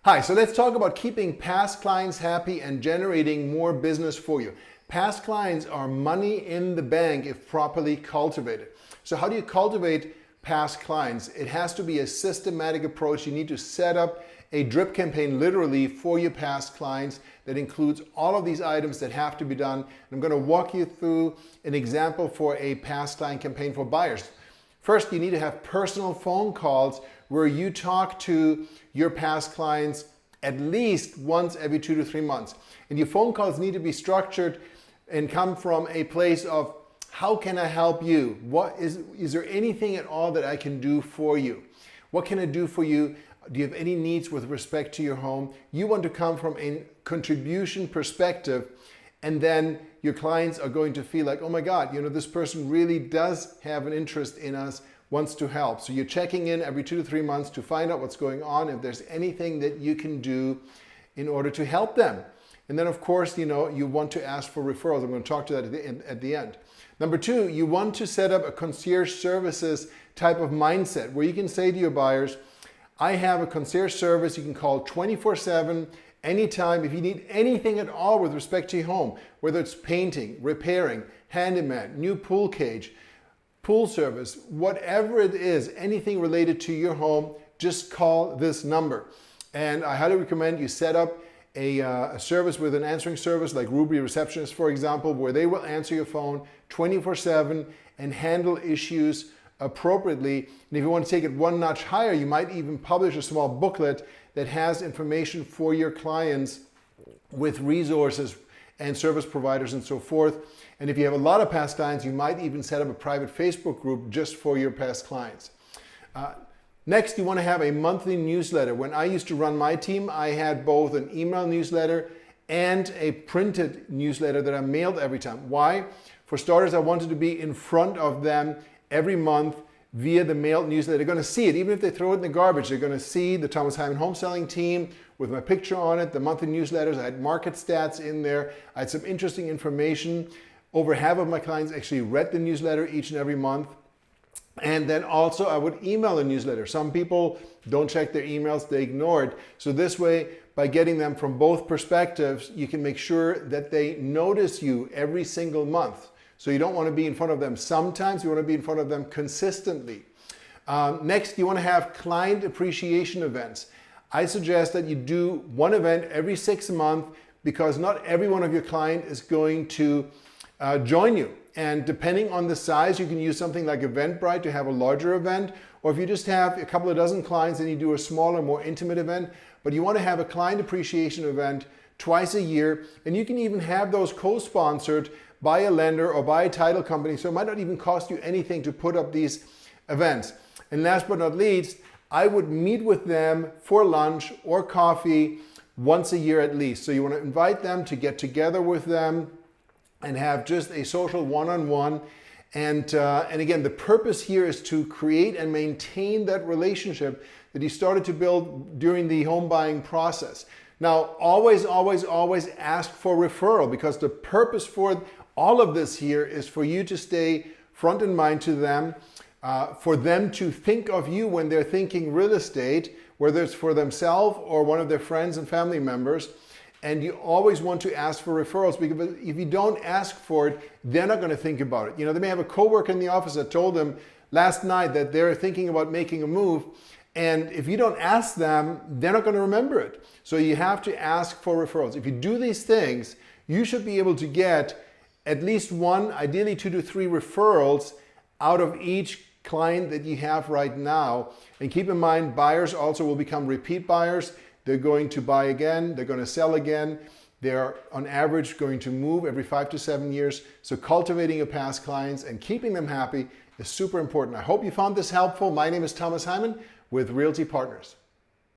Hi, so let's talk about keeping past clients happy and generating more business for you. Past clients are money in the bank if properly cultivated. So how do you cultivate past clients? It has to be a systematic approach. You need to set up a drip campaign literally for your past clients that includes all of these items that have to be done. I'm going to walk you through an example for a past client campaign for buyers. First, you need to have personal phone calls where you talk to your past clients at least once every 2 to 3 months. And your phone calls need to be structured and come from a place of, how can I help you? Is there anything at all that I can do for you? What can I do for you? Do you have any needs with respect to your home? You want to come from a contribution perspective, and then your clients are going to feel like, oh my God, this person really does have an interest in us, wants to help. So you're checking in every 2 to 3 months to find out what's going on, if there's anything that you can do in order to help them. And then of course, you want to ask for referrals. I'm going to talk to that at the end. Number 2, you want to set up a concierge services type of mindset where you can say to your buyers, I have a concierge service you can call 24/7, anytime. If you need anything at all with respect to your home, whether it's painting, repairing, handyman, new pool cage, pool service, whatever it is, anything related to your home, just call this number. And I highly recommend you set up a service with an answering service like Ruby Receptionist, for example, where they will answer your phone 24/7 and handle issues appropriately. And if you want to take it one notch higher, you might even publish a small booklet that has information for your clients with resources and service providers and so forth. And if you have a lot of past clients, you might even set up a private Facebook group just for your past clients. Next, you want to have a monthly newsletter. When I used to run my team, I had both an email newsletter and a printed newsletter that I mailed every time. Why? For starters, I wanted to be in front of them every month via the mailed newsletter. They're going to see it. Even if they throw it in the garbage, they're going to see the Thomas Heimann home selling team with my picture on it, the monthly newsletters. I had market stats in there. I had some interesting information. Over half of my clients actually read the newsletter each and every month. And then also I would email a newsletter. Some people don't check their emails, they ignore it. So this way, by getting them from both perspectives, you can make sure that they notice you every single month. So you don't want to be in front of them sometimes, you want to be in front of them consistently. Next, you want to have client appreciation events. I suggest that you do one event every 6 months because not every one of your clients is going to join you. And depending on the size, you can use something like Eventbrite to have a larger event. Or if you just have a couple of dozen clients, then you do a smaller, more intimate event. But you want to have a client appreciation event twice a year. And you can even have those co-sponsored by a lender or by a title company. So it might not even cost you anything to put up these events. And last but not least, I would meet with them for lunch or coffee once a year at least. So you want to invite them to get together with them and have just a social one-on-one. And again, the purpose here is to create and maintain that relationship that you started to build during the home buying process. Now, always, always, always ask for referral, because the purpose for all of this here is for you to stay front in mind to them, for them to think of you when they're thinking real estate, whether it's for themselves or one of their friends and family members. And you always want to ask for referrals, because if you don't ask for it, they're not going to think about it. They may have a coworker in the office that told them last night that they're thinking about making a move. And if you don't ask them, they're not going to remember it. So you have to ask for referrals. If you do these things, you should be able to get at least 1, ideally 2 to 3 referrals out of each client that you have right now. And keep in mind, buyers also will become repeat buyers. They're going to buy again, they're going to sell again. They're on average going to move every 5 to 7 years. So cultivating your past clients and keeping them happy is super important. I hope you found this helpful. My name is Thomas Heimann with Realty Partners.